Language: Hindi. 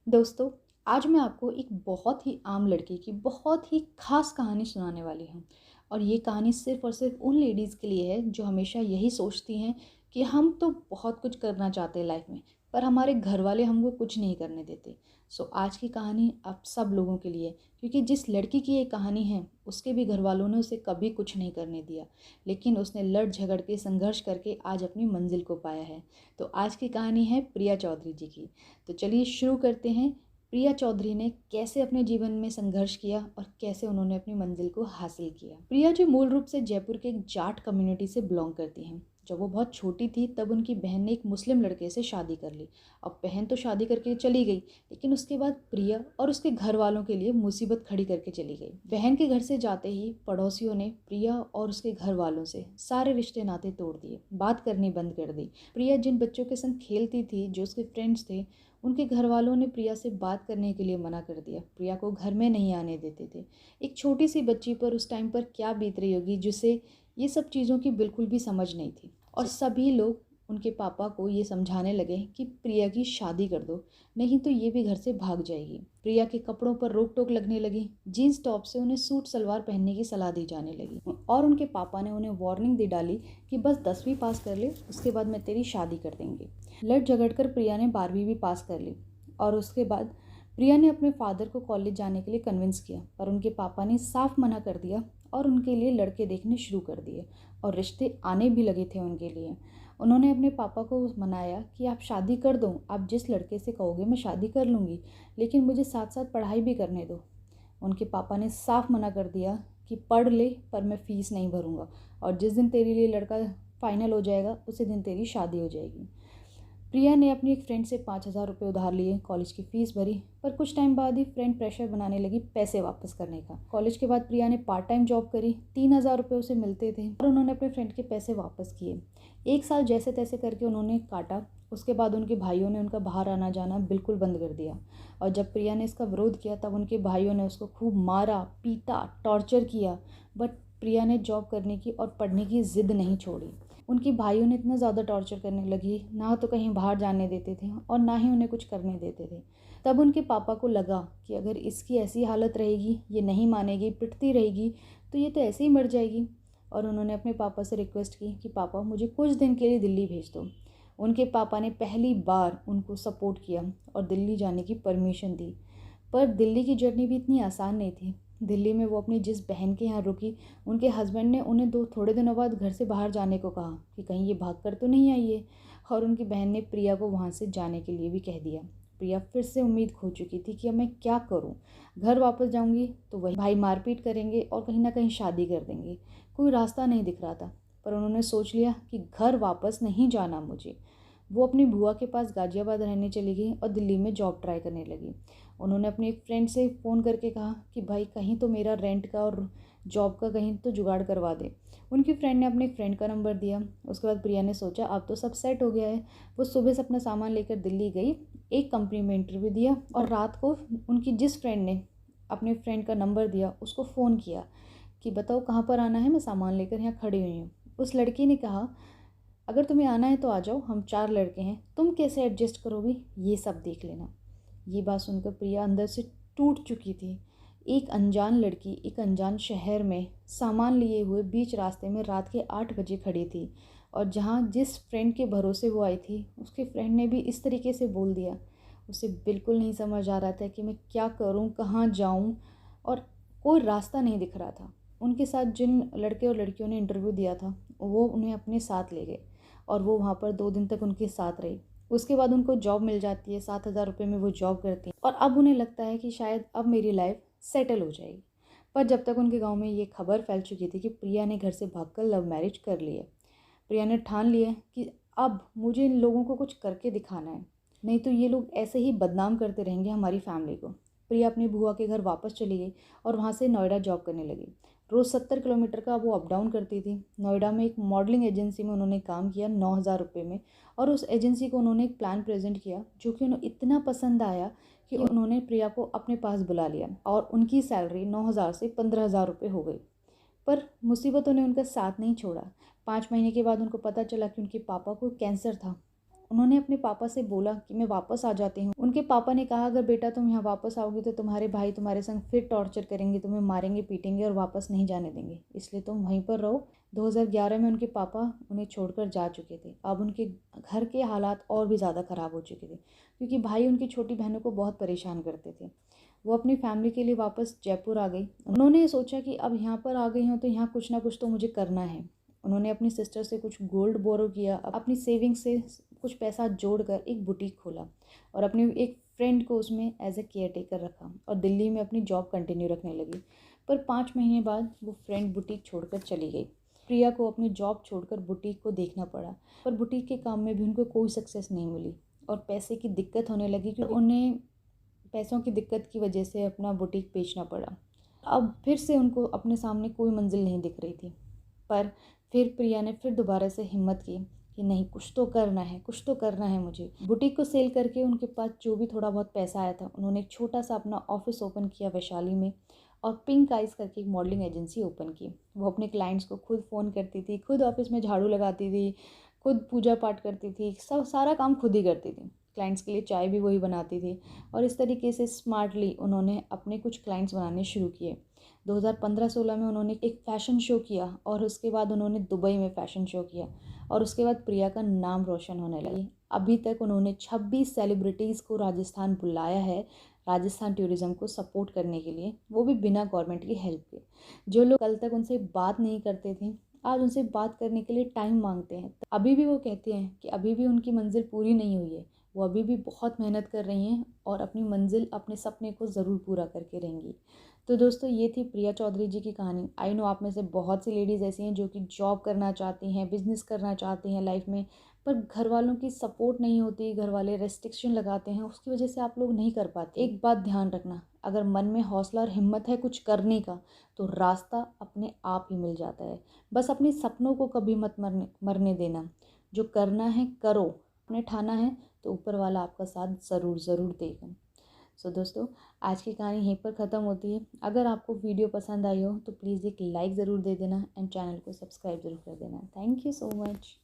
दोस्तों, आज मैं आपको एक बहुत ही आम लड़की की बहुत ही ख़ास कहानी सुनाने वाली हूँ। और ये कहानी सिर्फ़ और सिर्फ़ उन लेडीज़ के लिए है जो हमेशा यही सोचती हैं कि हम तो बहुत कुछ करना चाहते हैं लाइफ़ में, पर हमारे घर वाले हमको कुछ नहीं करने देते। सो आज की कहानी आप सब लोगों के लिए है, क्योंकि जिस लड़की की ये कहानी है, उसके भी घर वालों ने उसे कभी कुछ नहीं करने दिया। लेकिन उसने लड़ झगड़ के संघर्ष करके आज अपनी मंज़िल को पाया है। तो आज की कहानी है प्रिया चौधरी जी की। तो चलिए शुरू करते हैं। प्रिया चौधरी ने कैसे अपने जीवन में संघर्ष किया और कैसे उन्होंने अपनी मंजिल को हासिल किया। प्रिया जी मूल रूप से जयपुर के एक जाट कम्युनिटी से बिलोंग करती हैं। जब वो बहुत छोटी थी तब उनकी बहन ने एक मुस्लिम लड़के से शादी कर ली। अब बहन तो शादी करके चली गई, लेकिन उसके बाद प्रिया और उसके घर वालों के लिए मुसीबत खड़ी करके चली गई। बहन के घर से जाते ही पड़ोसियों ने प्रिया और उसके घर वालों से सारे रिश्ते नाते तोड़ दिए, बात करनी बंद कर दी। प्रिया जिन बच्चों के संग खेलती थी, जो उसके फ्रेंड्स थे, उनके घर वालों ने प्रिया से बात करने के लिए मना कर दिया। प्रिया को घर में नहीं आने देते थे। एक छोटी सी बच्ची पर उस टाइम पर क्या बीत रही होगी, जिसे ये सब चीज़ों की बिल्कुल भी समझ नहीं थी। और सभी लोग उनके पापा को ये समझाने लगे कि प्रिया की शादी कर दो, नहीं तो ये भी घर से भाग जाएगी। प्रिया के कपड़ों पर रोक टोक लगने लगी। जीन्स टॉप से उन्हें सूट सलवार पहनने की सलाह दी जाने लगी और उनके पापा ने उन्हें वार्निंग दे डाली कि बस 10वीं पास कर ले, उसके बाद मैं तेरी शादी कर देंगे। लड़ झगड़ कर प्रिया ने 12वीं भी पास कर ली और उसके बाद प्रिया ने अपने फादर को कॉलेज जाने के लिए कन्विंस किया, पर उनके पापा ने साफ मना कर दिया और उनके लिए लड़के देखने शुरू कर दिए और रिश्ते आने भी लगे थे उनके लिए। उन्होंने अपने पापा को मनाया कि आप शादी कर दो, आप जिस लड़के से कहोगे मैं शादी कर लूँगी, लेकिन मुझे साथ साथ पढ़ाई भी करने दो। उनके पापा ने साफ मना कर दिया कि पढ़ ले, पर मैं फ़ीस नहीं भरूँगा, और जिस दिन तेरे लिए लड़का फाइनल हो जाएगा उसी दिन तेरी शादी हो जाएगी। प्रिया ने अपनी एक फ्रेंड से 5,000 रुपये उधार लिए, कॉलेज की फ़ीस भरी, पर कुछ टाइम बाद ही फ्रेंड प्रेशर बनाने लगी पैसे वापस करने का। कॉलेज के बाद प्रिया ने पार्ट टाइम जॉब करी, 3,000 रुपये उसे मिलते थे और उन्होंने अपने फ्रेंड के पैसे वापस किए। 1 साल जैसे तैसे करके उन्होंने काटा। उसके बाद उनके भाइयों ने उनका बाहर आना जाना बिल्कुल बंद कर दिया और जब प्रिया ने इसका विरोध किया तब उनके भाइयों ने उसको खूब मारा, पीटा, टॉर्चर किया। बट प्रिया ने जॉब करने की और पढ़ने की ज़िद नहीं छोड़ी। उनके भाइयों ने इतना ज़्यादा टॉर्चर करने लगी, ना तो कहीं बाहर जाने देते थे और ना ही उन्हें कुछ करने देते थे। तब उनके पापा को लगा कि अगर इसकी ऐसी हालत रहेगी, ये नहीं मानेगी, पिटती रहेगी, तो ये तो ऐसे ही मर जाएगी। और उन्होंने अपने पापा से रिक्वेस्ट की कि पापा मुझे कुछ दिन के लिए दिल्ली भेज दो। उनके पापा ने पहली बार उनको सपोर्ट किया और दिल्ली जाने की परमिशन दी। पर दिल्ली की जर्नी भी इतनी आसान नहीं थी। दिल्ली में वो अपनी जिस बहन के यहाँ रुकी, उनके हस्बैंड ने उन्हें थोड़े दिनों बाद घर से बाहर जाने को कहा कि कहीं ये भाग कर तो नहीं आई है, और उनकी बहन ने प्रिया को वहाँ से जाने के लिए भी कह दिया। प्रिया फिर से उम्मीद खो चुकी थी कि अब मैं क्या करूँ। घर वापस जाऊँगी तो वही भाई मारपीट करेंगे और कहीं ना कहीं शादी कर देंगे। कोई रास्ता नहीं दिख रहा था, पर उन्होंने सोच लिया कि घर वापस नहीं जाना मुझे। वो अपनी बुआ के पास गाजियाबाद रहने चली गई और दिल्ली में जॉब ट्राई करने लगी। उन्होंने अपने एक फ्रेंड से फ़ोन करके कहा कि भाई कहीं तो मेरा रेंट का और जॉब का कहीं तो जुगाड़ करवा दे। उनकी फ्रेंड ने अपने फ्रेंड का नंबर दिया। उसके बाद प्रिया ने सोचा अब तो सब सेट हो गया है। वो सुबह से अपना सामान लेकर दिल्ली गई, एक कंपनी में इंटरव्यू दिया और रात को उनकी जिस फ्रेंड ने अपने फ्रेंड का नंबर दिया उसको फ़ोन किया कि बताओ कहाँ पर आना है, मैं सामान लेकर यहाँ खड़ी हुई हूँ। उस लड़की ने कहा अगर तुम्हें आना है तो आ जाओ, हम 4 लड़के हैं, तुम कैसे एडजस्ट करोगी ये सब देख लेना। ये बात सुनकर प्रिया अंदर से टूट चुकी थी। एक अनजान लड़की एक अनजान शहर में सामान लिए हुए बीच रास्ते में रात के 8 बजे खड़ी थी, और जहाँ जिस फ्रेंड के भरोसे वो आई थी उसके फ्रेंड ने भी इस तरीके से बोल दिया। उसे बिल्कुल नहीं समझ आ रहा था कि मैं क्या करूँ, कहाँ जाऊँ, और कोई रास्ता नहीं दिख रहा था। उनके साथ जिन लड़के और लड़कियों ने इंटरव्यू दिया था वो उन्हें अपने साथ ले गए और वो वहाँ पर 2 दिन तक उनके साथ रही। उसके बाद उनको जॉब मिल जाती है, 7,000 रुपये में वो जॉब करती हैं और अब उन्हें लगता है कि शायद अब मेरी लाइफ सेटल हो जाएगी। पर जब तक उनके गांव में ये खबर फैल चुकी थी कि प्रिया ने घर से भागकर लव मैरिज कर ली है। प्रिया ने ठान लिया कि अब मुझे इन लोगों को कुछ करके दिखाना है, नहीं तो ये लोग ऐसे ही बदनाम करते रहेंगे हमारी फैमिली को। प्रिया अपनी बुआ के घर वापस चली गई और वहाँ से नोएडा जॉब करने लगी। रोज़ 70 किलोमीटर का वो अप डाउन करती थी। नोएडा में एक मॉडलिंग एजेंसी में उन्होंने काम किया 9,000 रुपये में, और उस एजेंसी को उन्होंने एक प्लान प्रेजेंट किया जो कि उन्हें इतना पसंद आया कि उन्होंने प्रिया को अपने पास बुला लिया और उनकी सैलरी 9,000 से 15,000 रुपये हो गई। पर मुसीबतों ने उनका साथ नहीं छोड़ा। 5 महीने के बाद उनको पता चला कि उनके पापा को कैंसर था उन्होंने अपने पापा से बोला कि मैं वापस आ जाती हूँ। उनके पापा ने कहा अगर बेटा तुम यहाँ वापस आओगी तो तुम्हारे भाई तुम्हारे संग फिर टॉर्चर करेंगे, तुम्हें मारेंगे पीटेंगे और वापस नहीं जाने देंगे, इसलिए तुम वहीं पर रहो। 2011 में उनके पापा उन्हें छोड़कर जा चुके थे। अब उनके घर के हालात और भी ज़्यादा ख़राब हो चुके थे क्योंकि भाई उनकी छोटी बहनों को बहुत परेशान करते थे। वो अपनी फैमिली के लिए वापस जयपुर आ गई। उन्होंने सोचा कि अब यहाँ पर आ गई हूँ तो यहाँ कुछ ना कुछ तो मुझे करना है। उन्होंने अपनी सिस्टर से कुछ गोल्ड बोरो किया, अपनी सेविंग से कुछ पैसा जोड़कर एक बुटीक खोला और अपनी एक फ्रेंड को उसमें एज ए केयर टेकर रखा और दिल्ली में अपनी जॉब कंटिन्यू रखने लगी। पर 5 महीने बाद वो फ्रेंड बुटीक छोड़कर चली गई। प्रिया को अपनी जॉब छोड़कर बुटीक को देखना पड़ा, पर बुटीक के काम में भी उनको कोई सक्सेस नहीं मिली और पैसे की दिक्कत होने लगी क्योंकि उन्हें पैसों की दिक्कत की वजह से अपना बुटीक बेचना पड़ा। अब फिर से उनको अपने सामने कोई मंजिल नहीं दिख रही थी, पर फिर प्रिया ने फिर दोबारा से हिम्मत की कि नहीं, कुछ तो करना है, कुछ तो करना है मुझे। बुटीक को सेल करके उनके पास जो भी थोड़ा बहुत पैसा आया था, उन्होंने एक छोटा सा अपना ऑफिस ओपन किया वैशाली में और पिंक आइज़ करके एक मॉडलिंग एजेंसी ओपन की। वो अपने क्लाइंट्स को खुद फ़ोन करती थी, खुद ऑफिस में झाड़ू लगाती थी, खुद पूजा पाठ करती थी, सब सारा काम खुद ही करती थी। क्लाइंट्स के लिए चाय भी वही बनाती थी और इस तरीके से स्मार्टली उन्होंने अपने कुछ क्लाइंट्स बनाने शुरू किए। 2015-16 में उन्होंने एक फ़ैशन शो किया और उसके बाद उन्होंने दुबई में फ़ैशन शो किया और उसके बाद प्रिया का नाम रोशन होने लगी। अभी तक उन्होंने 26 सेलिब्रिटीज़ को राजस्थान बुलाया है राजस्थान टूरिज़्म को सपोर्ट करने के लिए, वो भी बिना गवर्नमेंट की हेल्प के। जो लोग कल तक उनसे बात नहीं करते थे, आज उनसे बात करने के लिए टाइम मांगते हैं। अभी भी वो कहते हैं कि अभी भी उनकी मंजिल पूरी नहीं हुई है, वो अभी भी बहुत मेहनत कर रही हैं और अपनी मंजिल, अपने सपने को ज़रूर पूरा करके रहेंगी। तो दोस्तों, ये थी प्रिया चौधरी जी की कहानी। आई नो आप में से बहुत सी लेडीज़ ऐसी हैं जो कि जॉब करना चाहती हैं, बिज़नेस करना चाहती हैं लाइफ में, पर घर वालों की सपोर्ट नहीं होती, घर वाले रेस्ट्रिक्शन लगाते हैं, उसकी वजह से आप लोग नहीं कर पाते। एक बात ध्यान रखना, अगर मन में हौसला और हिम्मत है कुछ करने का तो रास्ता अपने आप ही मिल जाता है। बस अपने सपनों को कभी मत मरने देना। जो करना है करो, अपने ठाना है तो ऊपर वाला आपका साथ ज़रूर ज़रूर देगा। सो दोस्तों, आज की कहानी यहीं पर ख़त्म होती है। अगर आपको वीडियो पसंद आई हो तो प्लीज़ एक लाइक ज़रूर दे देना एंड चैनल को सब्सक्राइब ज़रूर कर देना। Thank you so much.